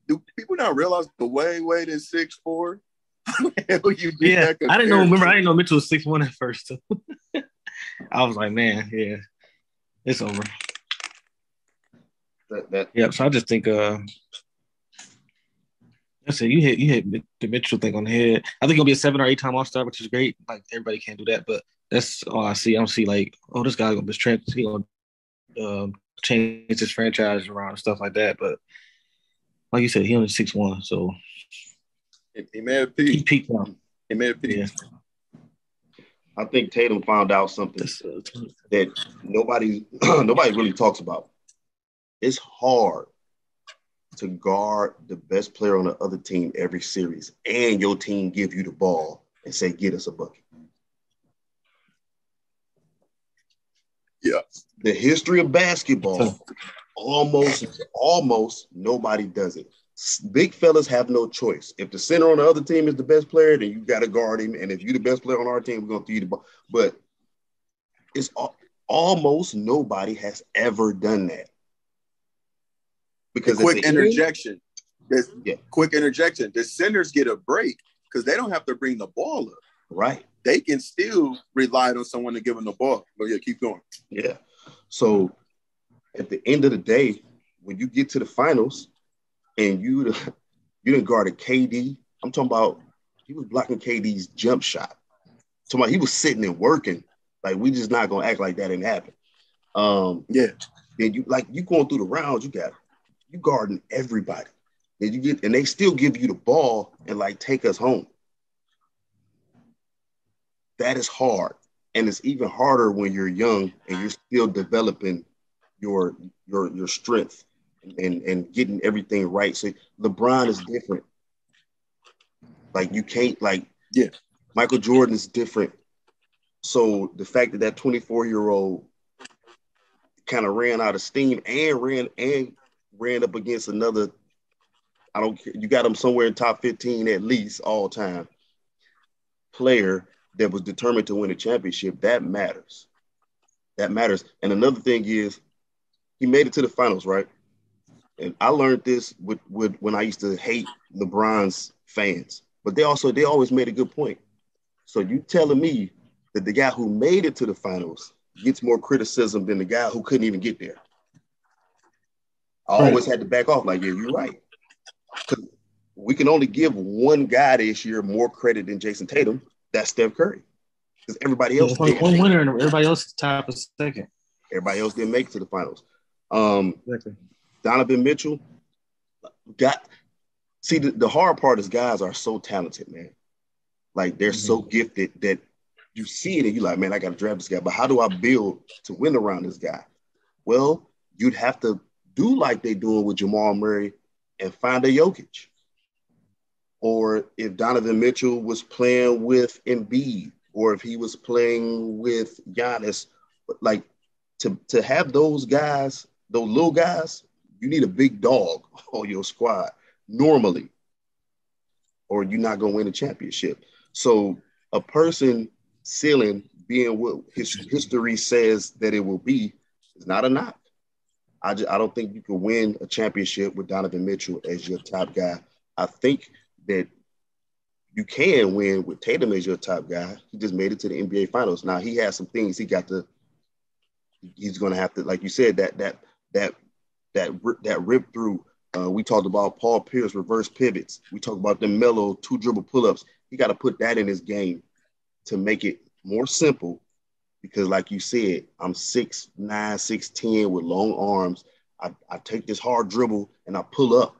Do people not realize the Wade is 6'4"? Hell, you get Yeah, that I didn't know. Remember, I comparison. didn't know Mitchell was 6'1" at first. So. I was like, man, yeah, it's over. Yeah, so I just think I said you hit the Mitchell thing on the head. I think he'll be a 7 or 8 time All Star, which is great. Like everybody can't do that, but that's all I see. I don't see like, oh, this guy's gonna be strength. He gonna change his franchise around and stuff like that. But like you said, he only 6'1", so He may have he peaked. peaked now. He may have peaked. Yeah, I think Tatum found out something that nobody really talks about. It's hard to guard the best player on the other team every series, and your team give you the ball and say, "Get us a bucket." Yeah. The history of basketball, almost nobody does it. Big fellas have no choice. If the center on the other team is the best player, then you got to guard him. And if you're the best player on our team, we're going to throw you the ball. But it's almost nobody has ever done that. Because quick interjection. Quick interjection. The centers get a break because they don't have to bring the ball up. Right. They can still rely on someone to give them the ball. But yeah, keep going. Yeah. So at the end of the day, when you get to the finals and you didn't guard a KD, I'm talking about he was blocking KD's jump shot. So he was sitting and working. Like, we just not gonna act like that didn't happen. Yeah. Then you going through the rounds, you guarding everybody. And they still give you the ball and like take us home. That is hard. And it's even harder when you're young and you're still developing your strength and getting everything right. So LeBron is different. Like, you can't, Michael Jordan is different. So the fact that 24-year-old kind of ran out of steam and ran up against another, I don't care, you got him somewhere in top 15 at least all time player that was determined to win a championship, that matters. That matters. And another thing is, he made it to the finals, right? And I learned this with when I used to hate LeBron's fans, but they always made a good point. So you telling me that the guy who made it to the finals gets more criticism than the guy who couldn't even get there? I always had to back off, like, yeah, you're right. Because we can only give one guy this year more credit than Jason Tatum. That's Steph Curry. Because everybody else one winner and everybody else is top of second. Everybody else didn't make it to the finals. Exactly. Donovan Mitchell the hard part is guys are so talented, man. Like, they're so gifted that you see it and you're like, man, I got to draft this guy. But how do I build to win around this guy? Well, you'd have to do like they're doing with Jamal Murray and find a Jokic. Or if Donovan Mitchell was playing with Embiid, or if he was playing with Giannis, like, to have those guys, those little guys, you need a big dog on your squad normally, or you're not going to win a championship. So a person ceiling being what his history says that it will be is not a knock. I don't think you can win a championship with Donovan Mitchell as your top guy. I think that you can win with Tatum as your top guy. He just made it to the NBA Finals. Now, he has some things he's going to have to, like you said, that rip through. We talked about Paul Pierce reverse pivots. We talked about the Melo 2-dribble pull-ups. He got to put that in his game to make it more simple, because like you said, I'm 6'9", 6'10" with long arms. I take this hard dribble and I pull up.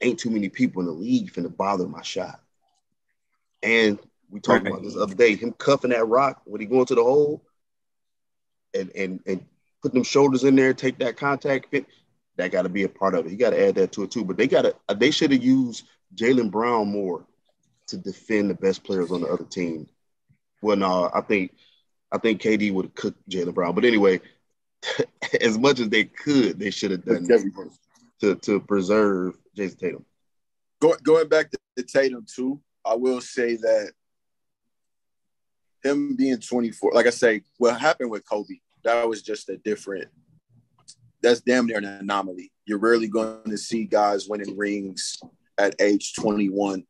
Ain't too many people in the league finna bother my shot. And we talked about this other day, him cuffing that rock when he going to the hole and putting them shoulders in there, take that contact fit. That got to be a part of it. You got to add that to it too. But they should have used Jaylen Brown more to defend the best players on the other team. Well, no, I think KD would have cooked Jaylen Brown. But anyway, as much as they could, they should have done that to preserve Jason Tatum. Going back to Tatum too, I will say that him being 24, like I say, what happened with Kobe, that was just that's damn near an anomaly. you're rarely going to see guys winning rings at age 21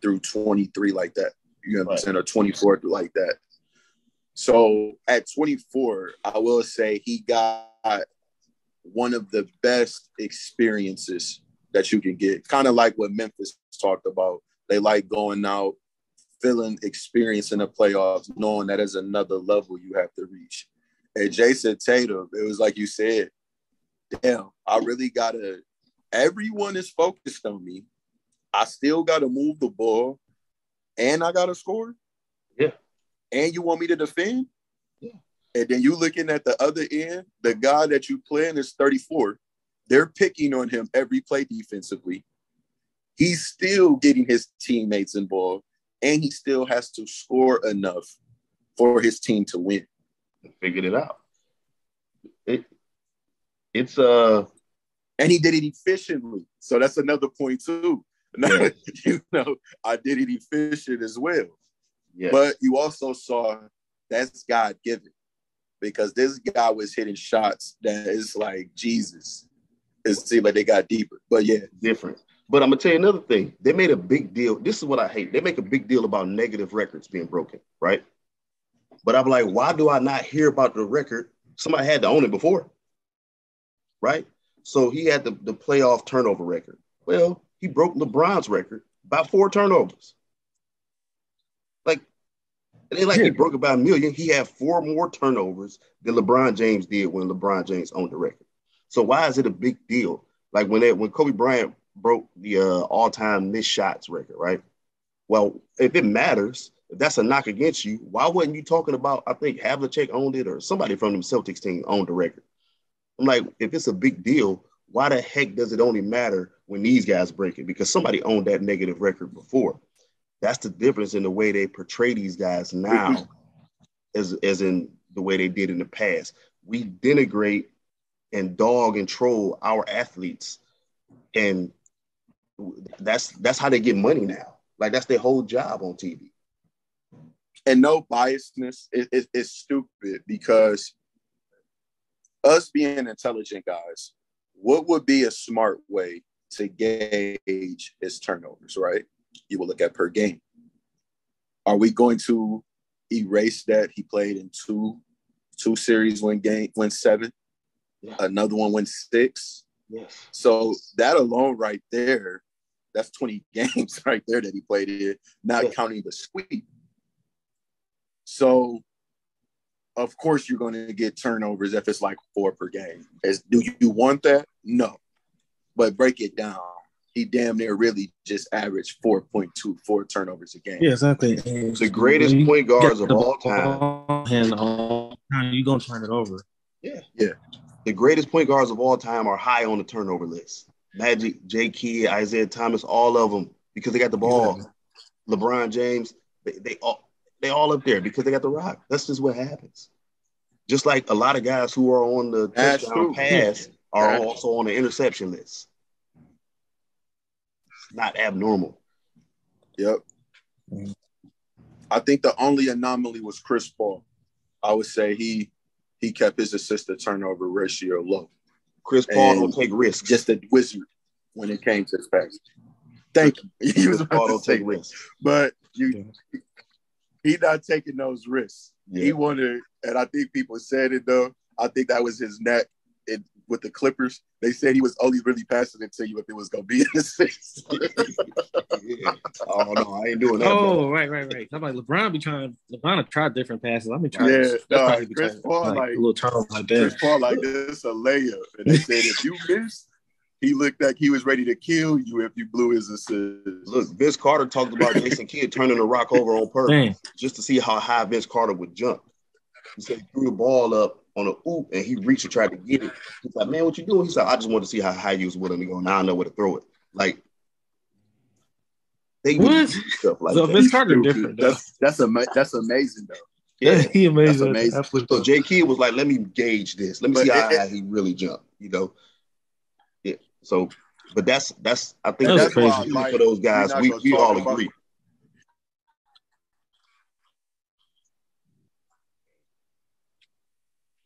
through 23 like that. You understand? Or 24 like that. So at 24, I will say he got one of the best experiences that you can get. Kind of like what Memphis talked about. They like going out, feeling experience in the playoffs, knowing that is another level you have to reach. And Jason Tatum, it was like you said, damn, I really gotta, everyone is focused on me. I still gotta move the ball and I gotta score. Yeah. And you want me to defend? Yeah. And then you looking at the other end, the guy that you playing is 34. They're picking on him every play defensively. He's still getting his teammates involved, and he still has to score enough for his team to win. Figured it out. It's and he did it efficiently. So that's another point too. Yeah. You know, I did it efficient as well. Yes. But you also saw that's God given, because this guy was hitting shots that is like Jesus. It seemed like they got deeper, but yeah, different. But I'm gonna tell you another thing. They made a big deal. This is what I hate. They make a big deal about negative records being broken, right? But I'm like, why do I not hear about the record? Somebody had to own it before, right? So he had the playoff turnover record. Well, he broke LeBron's record by 4 turnovers. Like, it ain't like he broke it by a million. He had 4 more turnovers than LeBron James did when LeBron James owned the record. So why is it a big deal? Like when Kobe Bryant broke the all-time missed shots record, right? Well, if it matters, if that's a knock against you, why wasn't you talking about, I think Havlicek owned it or somebody from the Celtics team owned the record? I'm like, if it's a big deal, why the heck does it only matter when these guys break it? Because somebody owned that negative record before. That's the difference in the way they portray these guys now as in the way they did in the past. We denigrate and dog and troll our athletes, and that's how they get money now. Like, that's their whole job on TV. And no biasness is stupid, because us being intelligent guys, what would be a smart way to gauge his turnovers, right? You will look at per game. Are we going to erase that he played in two series, win 7, another one win 6? Yes. So that alone right there, that's 20 games right there that he played in, not counting the sweep. So, of course, you're going to get turnovers if it's like 4 per game. Do you want that? No. But break it down. He damn near really just averaged 4.24 turnovers a game. Yeah, exactly. The greatest point guards of all time. And you're going to turn it over. Yeah. The greatest point guards of all time are high on the turnover list. Magic, J. Kidd, Isaiah Thomas, all of them, because they got the ball. Yeah. LeBron James, they all up there because they got the rock. That's just what happens. Just like a lot of guys who are on the touchdown pass are also on the interception list. Not abnormal. Yep. I think the only anomaly was Chris Paul. I would say he kept his assist to turnover ratio low. Chris Paul don't take risks. Just a wizard when it came to his pass. Thank you. He was about to take risks. But he not taking those risks. Yeah. He wanted, and I think people said it though, I think that was his neck with the Clippers. They said he was only really passing it to you if it was going to be in the 6. Oh, no, I ain't doing that. Oh, right. I'm like, LeBron have tried different passes. I'm trying. Yeah, Chris Paul, like a little turnover like that. Chris Paul, like, this is a layup. And they said if you missed, he looked like he was ready to kill you if you blew his assist. Look, Vince Carter talked about Jason Kidd turning the rock over on purpose just to see how high Vince Carter would jump. He said he threw the ball up on a oop and he reached and tried to get it. He's like, man, what you doing? He said, I just wanted to see how high you was willing to go. Now I know where to throw it. Like, they would do stuff like so that. Vince Carter different. That's amazing though. Yeah, he amazing. That's amazing. So J. Kidd was like, let me gauge this. Let me see how high he really jumped. You know. Yeah. So, but that's I think that's crazy for those guys. We all agree.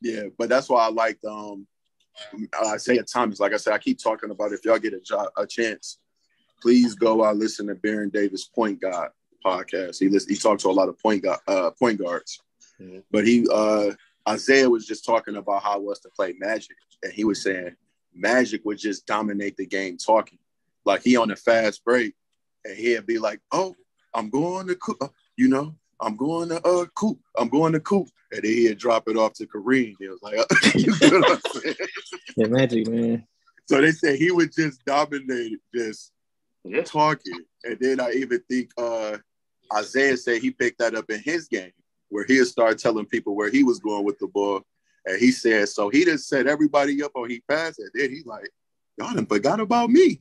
Yeah, but that's why I liked Isaiah Thomas. Like I said, I keep talking about if y'all get a chance, please go out listen to Baron Davis Point Guard podcast. He talked to a lot of point guards, but Isaiah was just talking about how it was to play Magic, and he was saying Magic would just dominate the game talking. Like he on a fast break, and he'd be like, "Oh, I'm going to I'm going to Coop. I'm going to Coop." And then he'd drop it off to Kareem. He was like, you know what I'm saying? Yeah, Magic, man. So they said he would just dominate just talking. And then I even think Isaiah said he picked that up in his game where he'll start telling people where he was going with the ball. And he said, so he just set everybody up on he passed it. Then he's like, y'all done forgot about me.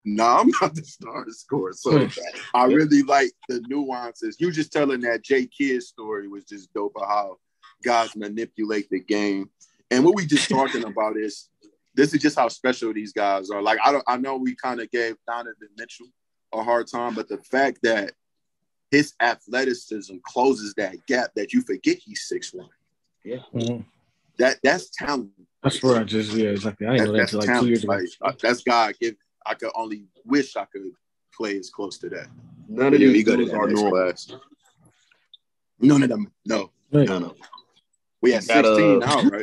Nah, I'm not the star scorer. So I really like the nuances. You just telling that Jay Kidd story was just dope of how guys manipulate the game. And what we just talking about is this is just how special these guys are. Like I know we kind of gave Donovan Mitchell a hard time, but the fact that his athleticism closes that gap that you forget he's 6'1". Yeah. Mm-hmm. That's talent. That's where exactly. I didn't know that until like 2 years ago. That's God given. I could only wish I could play as close to that. None of these dudes are normal. None of them. No. None of them. We had 16 now, right?